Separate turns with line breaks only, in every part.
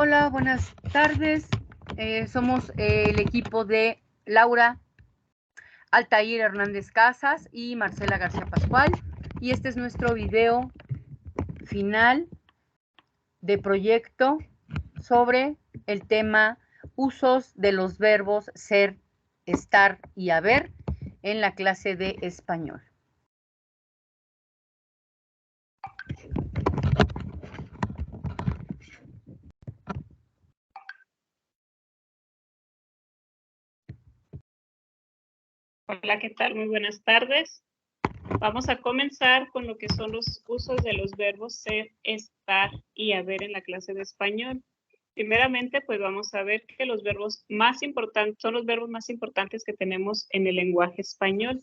Hola, buenas tardes. Somos el equipo de Laura Altair Hernández Casas y Marcela García Pascual. Y este es nuestro video final de proyecto sobre el tema usos de los verbos ser, estar y haber en la clase de español.
Hola, ¿qué tal? Muy buenas tardes. Vamos a comenzar con lo que son los usos de los verbos ser, estar y haber en la clase de español. Primeramente, pues vamos a ver que los verbos más importantes son los verbos más importantes que tenemos en el lenguaje español.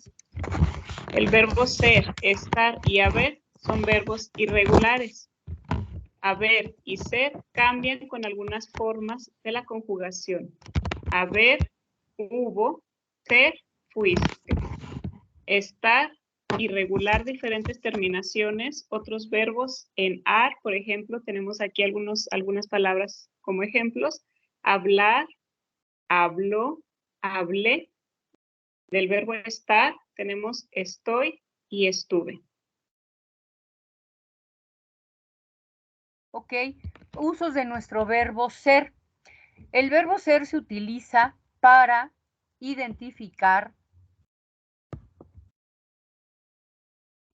El verbo ser, estar y haber son verbos irregulares. Haber y ser cambian con algunas formas de la conjugación. Haber, hubo, ser, fuiste. Estar, irregular, diferentes terminaciones, otros verbos en ar, por ejemplo, tenemos aquí algunas palabras como ejemplos. Hablar, habló, hablé. Del verbo estar tenemos estoy y estuve.
Ok, usos de nuestro verbo ser. El verbo ser se utiliza para identificar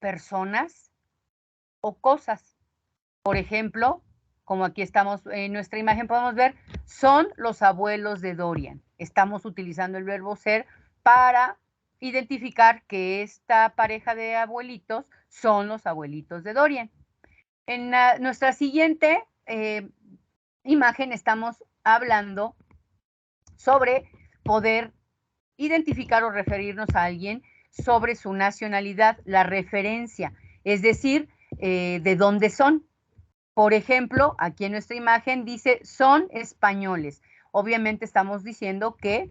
personas o cosas. Por ejemplo, como aquí estamos en nuestra imagen, podemos ver, son los abuelos de Dorian. Estamos utilizando el verbo ser para identificar que esta pareja de abuelitos son los abuelitos de Dorian. En nuestra siguiente imagen estamos hablando sobre poder identificar o referirnos a alguien sobre su nacionalidad, la referencia, es decir, de dónde son. Por ejemplo, aquí en nuestra imagen dice son españoles. Obviamente estamos diciendo que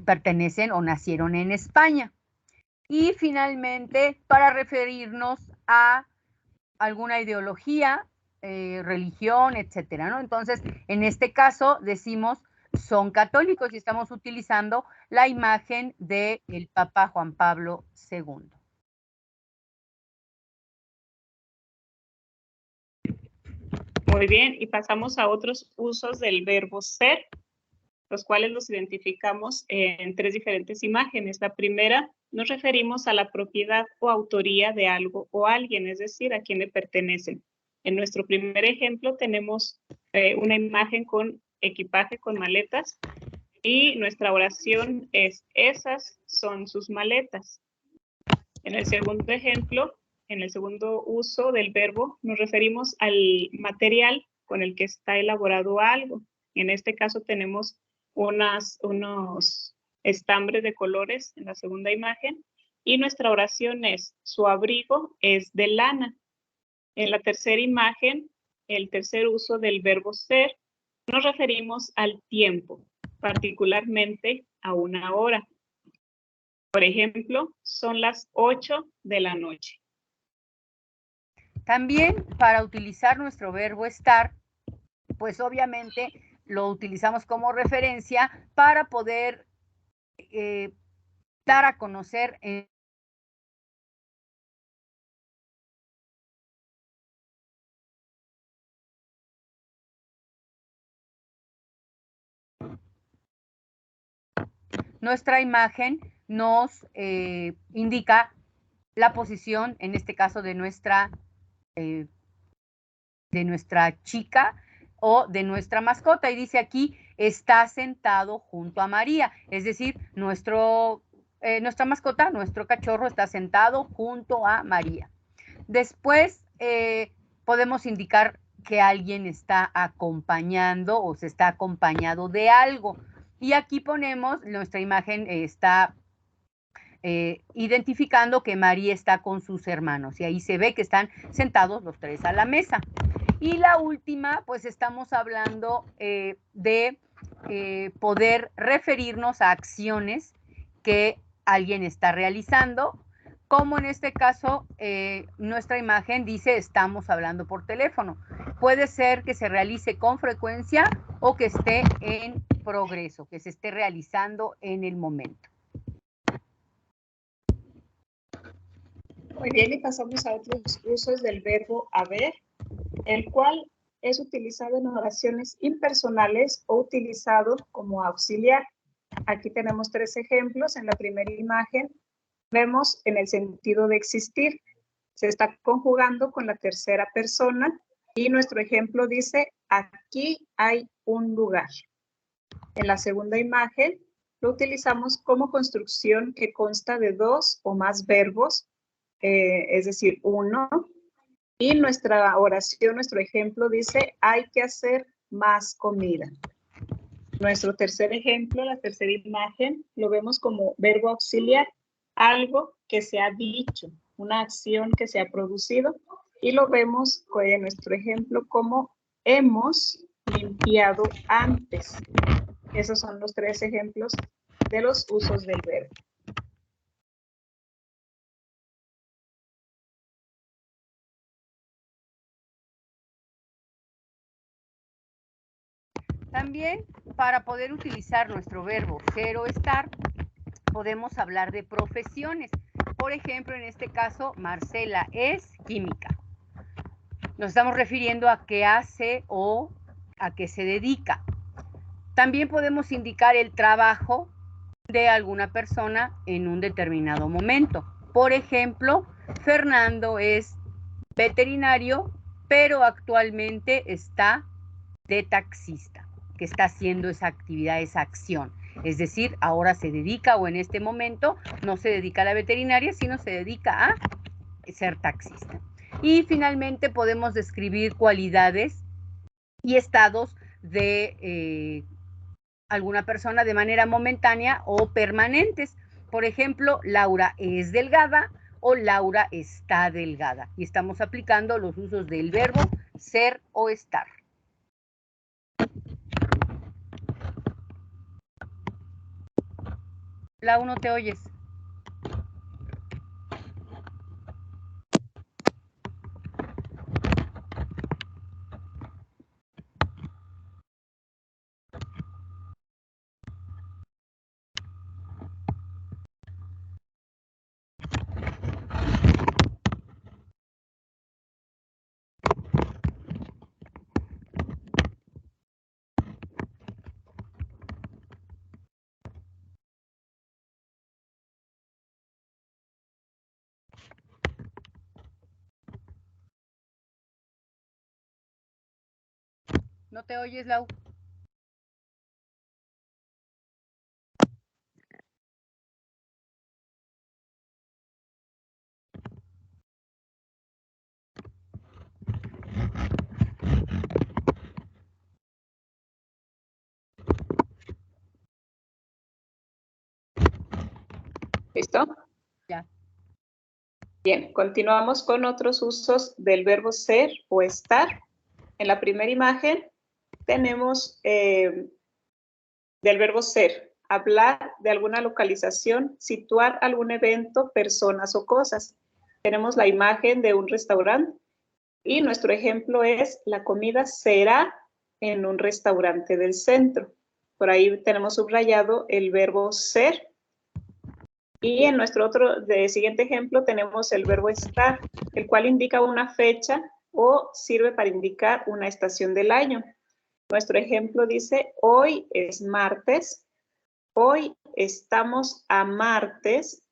pertenecen o nacieron en España. Y finalmente, para referirnos a alguna ideología, religión, etcétera, ¿no? Entonces, en este caso decimos son católicos y estamos utilizando la imagen del Papa Juan Pablo II.
Muy bien, y pasamos a otros usos del verbo ser, los cuales los identificamos en tres diferentes imágenes. La primera, nos referimos a la propiedad o autoría de algo o alguien, es decir, a quién le pertenecen. En nuestro primer ejemplo tenemos una imagen con equipaje, con maletas, y nuestra oración es, esas son sus maletas. En el segundo ejemplo, en el segundo uso del verbo, nos referimos al material con el que está elaborado algo. En este caso tenemos unos estambres de colores en la segunda imagen y nuestra oración es, su abrigo es de lana. En la tercera imagen, el tercer uso del verbo ser, nos referimos al tiempo, particularmente a una hora. Por ejemplo, son las 8 de la noche.
También para utilizar nuestro verbo estar, pues obviamente lo utilizamos como referencia para poder dar a conocer nuestra imagen nos indica la posición, en este caso de nuestra chica o de nuestra mascota. Y dice aquí, está sentado junto a María. Es decir, nuestra mascota, nuestro cachorro está sentado junto a María. Después podemos indicar que alguien está acompañando o se está acompañado de algo. Y aquí ponemos, nuestra imagen está identificando que María está con sus hermanos. Y ahí se ve que están sentados los tres a la mesa. Y la última, pues estamos hablando de poder referirnos a acciones que alguien está realizando. como en este caso nuestra imagen dice estamos hablando por teléfono. Puede ser que se realice con frecuencia o que esté en progreso, que se esté realizando en el momento.
Muy bien, y pasamos a otros usos del verbo haber, el cual es utilizado en oraciones impersonales o utilizado como auxiliar. Aquí tenemos 3 ejemplos. En la primera imagen vemos en el sentido de existir. Se está conjugando con la tercera persona y nuestro ejemplo dice, aquí hay un lugar. En la segunda imagen lo utilizamos como construcción que consta de 2 o más verbos, es decir, uno. Y nuestra oración, nuestro ejemplo dice, hay que hacer más comida. Nuestro tercer ejemplo, la tercera imagen, lo vemos como verbo auxiliar, algo que se ha dicho, una acción que se ha producido, y lo vemos en nuestro ejemplo como hemos limpiado antes. Esos son los 3 ejemplos de los usos del verbo.
También, para poder utilizar nuestro verbo ser o estar, podemos hablar de profesiones. Por ejemplo, en este caso, Marcela es química. Nos estamos refiriendo a qué hace o a qué se dedica. También podemos indicar el trabajo de alguna persona en un determinado momento. Por ejemplo, Fernando es veterinario, pero actualmente está de taxista, que está haciendo esa actividad, esa acción. Es decir, ahora se dedica, o en este momento no se dedica a la veterinaria, sino se dedica a ser taxista. Y finalmente podemos describir cualidades y estados de alguna persona de manera momentánea o permanentes. Por ejemplo, Laura es delgada o Laura está delgada. Y estamos aplicando los usos del verbo ser o estar. Lau, no te oyes. ¿No te oyes, Lau?
¿Listo?
Ya.
Bien, continuamos con otros usos del verbo ser o estar. En la primera imagen tenemos del verbo ser, hablar de alguna localización, situar algún evento, personas o cosas. Tenemos la imagen de un restaurante y nuestro ejemplo es la comida será en un restaurante del centro. Por ahí tenemos subrayado el verbo ser. Y en nuestro siguiente ejemplo tenemos el verbo estar, el cual indica una fecha o sirve para indicar una estación del año. Nuestro ejemplo dice, hoy es martes, hoy estamos a martes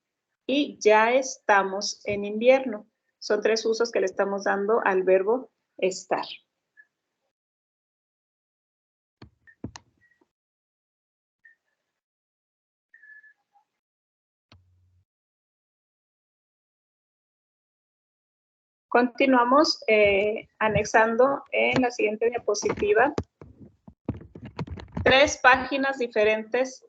y ya estamos en invierno. Son 3 usos que le estamos dando al verbo estar. Continuamos anexando en la siguiente diapositiva 3 páginas diferentes,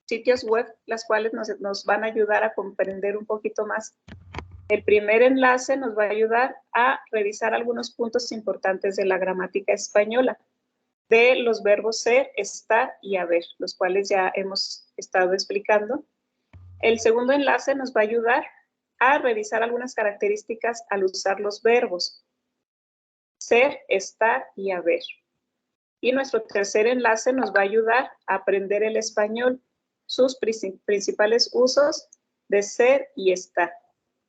sitios web, las cuales nos van a ayudar a comprender un poquito más. El primer enlace nos va a ayudar a revisar algunos puntos importantes de la gramática española, de los verbos ser, estar y haber, los cuales ya hemos estado explicando. El segundo enlace nos va a ayudar a revisar algunas características al usar los verbos ser, estar y haber. Y nuestro tercer enlace nos va a ayudar a aprender el español, sus principales usos de ser y estar.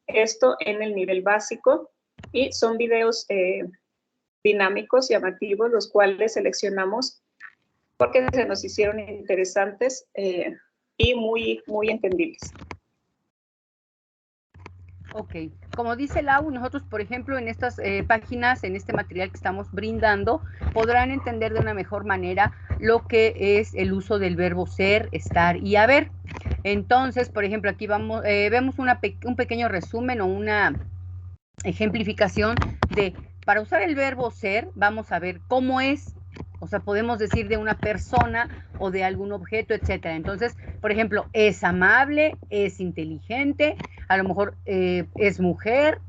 Esto en el nivel básico, y son videos dinámicos, llamativos, los cuales seleccionamos porque se nos hicieron interesantes y muy entendibles.
Ok, como dice Lau, nosotros, por ejemplo, en estas páginas, en este material que estamos brindando, podrán entender de una mejor manera lo que es el uso del verbo ser, estar y haber. Entonces, por ejemplo, aquí vemos un pequeño resumen o una ejemplificación de, para usar el verbo ser, vamos a ver cómo es. O sea, podemos decir de una persona o de algún objeto, etcétera. Entonces, por ejemplo, es amable, es inteligente, a lo mejor es mujer,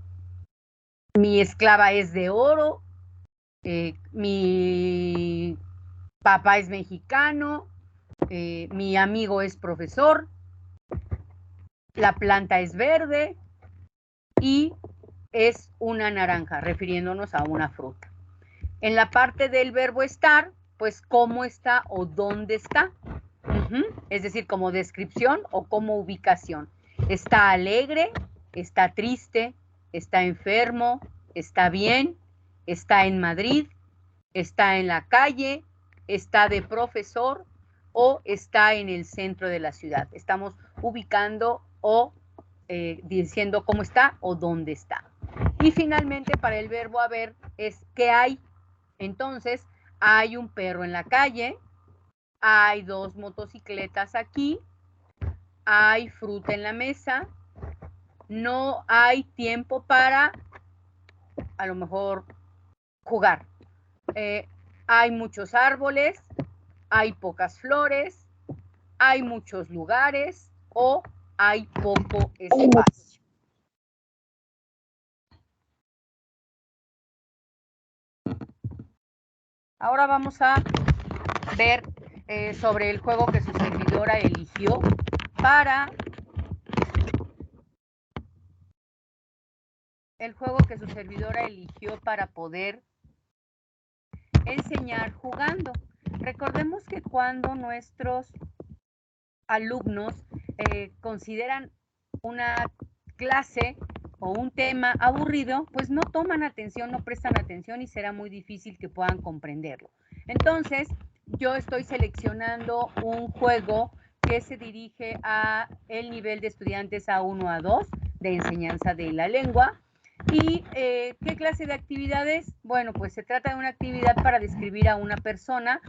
mi esclava es de oro, mi papá es mexicano, mi amigo es profesor, la planta es verde y es una naranja, refiriéndonos a una fruta. En la parte del verbo estar, pues cómo está o dónde está. Es decir, como descripción o como ubicación. Está alegre, está triste, está enfermo, está bien, está en Madrid, está en la calle, está de profesor o está en el centro de la ciudad. Estamos ubicando o diciendo cómo está o dónde está. Y finalmente, para el verbo haber, es qué hay. Entonces, hay un perro en la calle, hay 2 motocicletas aquí, hay fruta en la mesa, no hay tiempo para, a lo mejor, jugar. Hay muchos árboles, hay pocas flores, hay muchos lugares o hay poco espacio. Ahora vamos a ver sobre el juego que su servidora eligió para poder enseñar jugando. Recordemos que cuando nuestros alumnos consideran una clase o un tema aburrido, pues no toman atención, no prestan atención y será muy difícil que puedan comprenderlo. Entonces, yo estoy seleccionando un juego que se dirige a el nivel de estudiantes A1 a 2 de enseñanza de la lengua. ¿Y qué clase de actividades? Bueno, pues se trata de una actividad para describir a una persona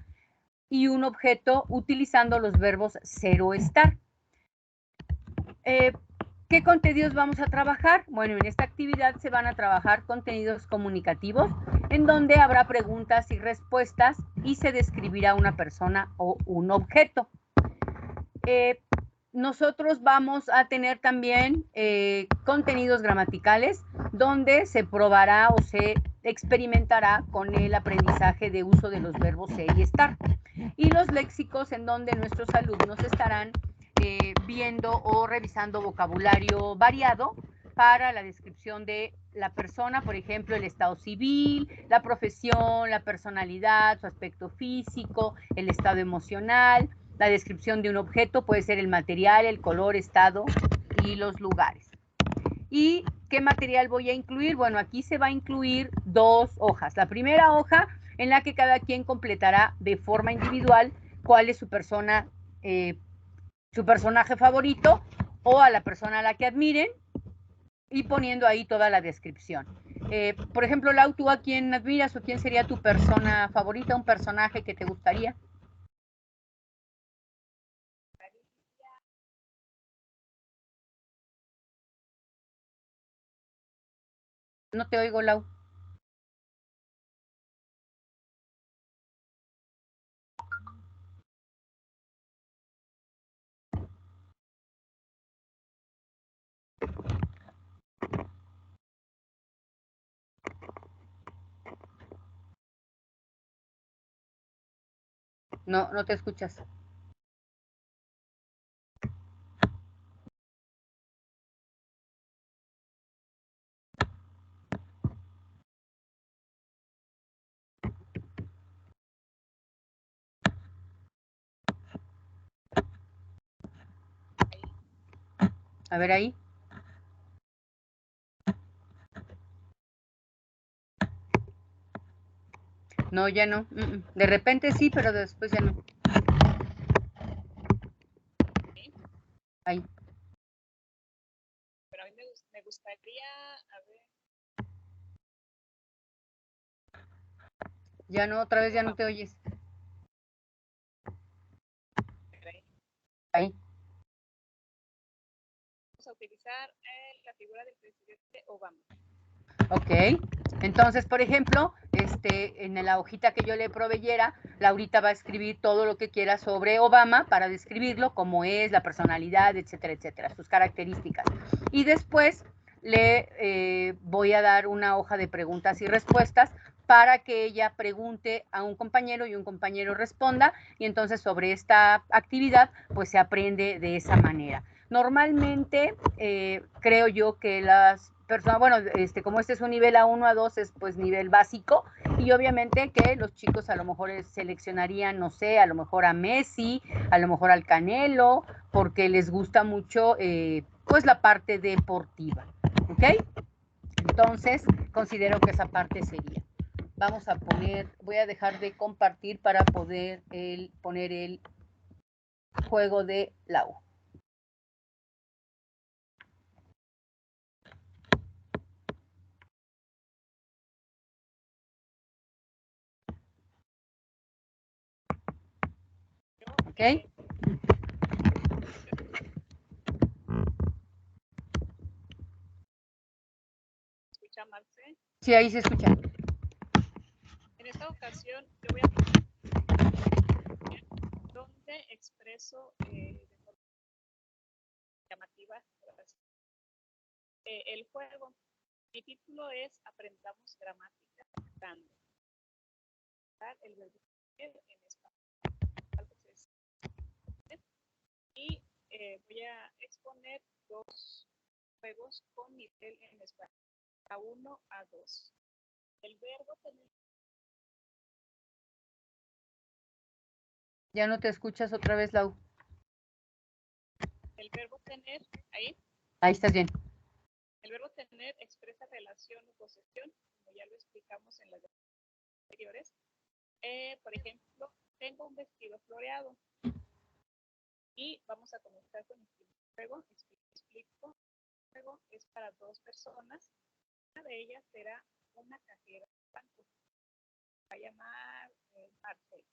y un objeto utilizando los verbos ser o estar. ¿Qué contenidos vamos a trabajar? Bueno, en esta actividad se van a trabajar contenidos comunicativos, en donde habrá preguntas y respuestas y se describirá una persona o un objeto. Nosotros vamos a tener también contenidos gramaticales, donde se probará o se experimentará con el aprendizaje de uso de los verbos ser y estar. Y los léxicos, en donde nuestros alumnos estarán viendo o revisando vocabulario variado para la descripción de la persona, por ejemplo, el estado civil, la profesión, la personalidad, su aspecto físico, el estado emocional. La descripción de un objeto puede ser el material, el color, estado y los lugares. ¿Y qué material voy a incluir? Bueno, aquí se va a incluir 2 hojas. La primera hoja en la que cada quien completará de forma individual cuál es su persona, su personaje favorito o a la persona a la que admiren y poniendo ahí toda la descripción. Por ejemplo, Lau, ¿tú a quién admiras o quién sería tu persona favorita, un personaje que te gustaría? No te oigo, Lau. No, no te escuchas. A ver ahí. No, ya no. De repente sí, pero después ya no.
¿Sí?
Ahí.
Pero a mí me gustaría, a ver.
Ya no, otra vez ya no te oyes. Ahí.
Vamos a utilizar la figura del presidente Obama.
Ok. Entonces, por ejemplo, en la hojita que yo le proveyera, Laurita va a escribir todo lo que quiera sobre Obama para describirlo, cómo es, la personalidad, etcétera, etcétera, sus características. Y después le voy a dar una hoja de preguntas y respuestas para que ella pregunte a un compañero y un compañero responda, y entonces sobre esta actividad pues se aprende de esa manera. Normalmente creo yo que las personas, bueno, como este es un nivel A1, A2, es pues nivel básico, y obviamente que los chicos a lo mejor seleccionarían, no sé, a lo mejor a Messi, a lo mejor al Canelo, porque les gusta mucho pues la parte deportiva, ¿ok? Entonces, considero que esa parte sería. Vamos a poner, voy a dejar de compartir para poder poner el juego de Lau. ¿Ok?
¿Escucha, Marce?
Sí, ahí se escucha.
En esta ocasión yo voy a donde expreso de forma llamativa el juego. Mi título es Aprendamos gramática usando el verbo ser en español. Y voy a exponer dos juegos con nivel en español, A1, A2. El verbo tener.
Ya no te escuchas otra vez, Lau.
El verbo tener, ahí.
Ahí estás bien.
El verbo tener expresa relación o posesión, como ya lo explicamos en las anteriores. Por ejemplo, tengo un vestido floreado. Y vamos a comenzar con el primer juego. Explico. El juego es para dos personas. Una de ellas será una cajera de banco. Va a llamar Marcel.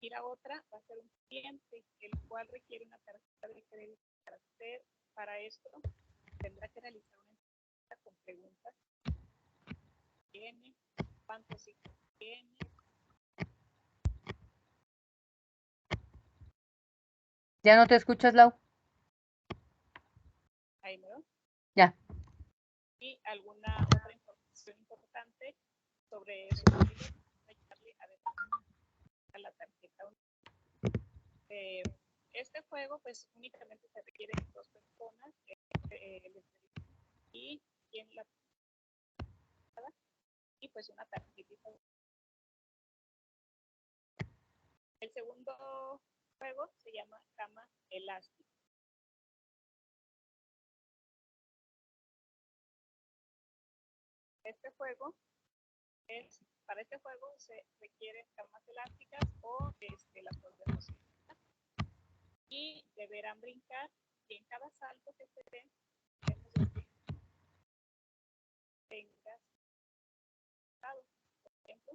Y la otra va a ser un cliente, el cual requiere una tarjeta de crédito para hacer. Para esto tendrá que realizar una entrevista con preguntas. ¿Tiene? ¿Cuántos hijos tiene?
¿Ya no te escuchas, Lau?
Ahí, ¿no?
Ya.
Y alguna otra información importante sobre su familia, a la tarjeta. Este juego pues únicamente se requiere de dos personas y quien la y pues una tarjetita. El segundo juego se llama cama elástica. Para este juego se requieren camas elásticas o las podemos utilizar y deberán brincar y en cada salto que se den tengas por ejemplo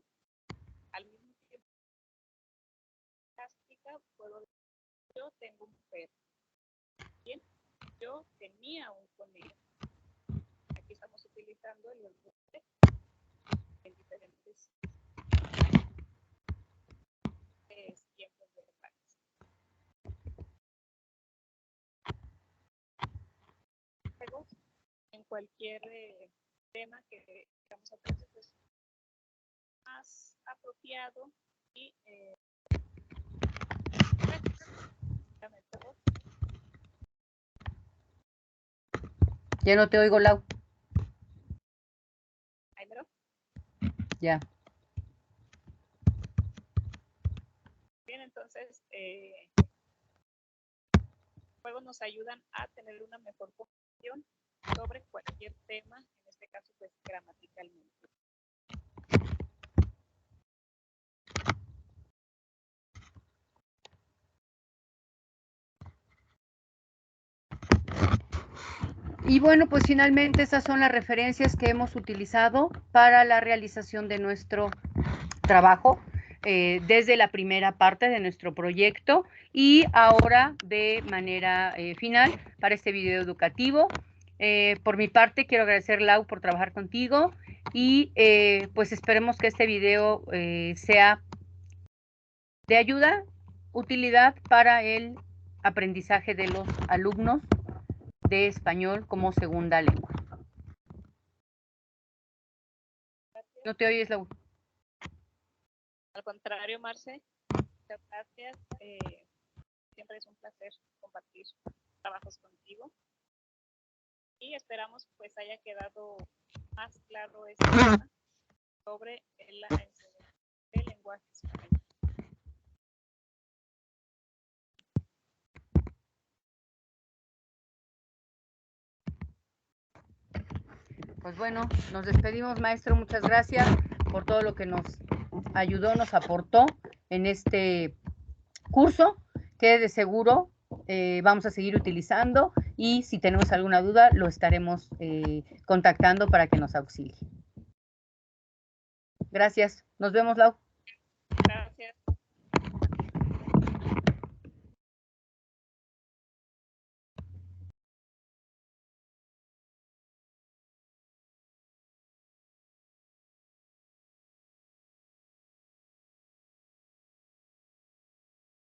al mismo tiempo elástica puedo decir yo tengo un perro. Bien, yo tenía un conejo. Aquí estamos utilizando el verbo en diferentes tiempos verbales. Luego, en cualquier tema que vamos a aprender, pues más apropiado y
Ya no te oigo, Lau.
¿Ahí mero?
Ya.
Bien, entonces juegos nos ayudan a tener una mejor comprensión sobre cualquier tema, en este caso, pues, gramaticalmente.
Y bueno, pues finalmente esas son las referencias que hemos utilizado para la realización de nuestro trabajo desde la primera parte de nuestro proyecto y ahora de manera final para este video educativo. Por mi parte, quiero agradecer, Lau, por trabajar contigo y pues esperemos que este video sea de ayuda, utilidad para el aprendizaje de los alumnos de español como segunda lengua. ¿No te oyes, Lau?
Al contrario, Marce, muchas gracias. Siempre es un placer compartir trabajos contigo. Y esperamos pues haya quedado más claro este tema sobre la enseñanza del lenguaje español.
Pues bueno, nos despedimos, maestro. Muchas gracias por todo lo que nos ayudó, nos aportó en este curso, que de seguro vamos a seguir utilizando y si tenemos alguna duda lo estaremos contactando para que nos auxilie. Gracias. Nos vemos, Lau.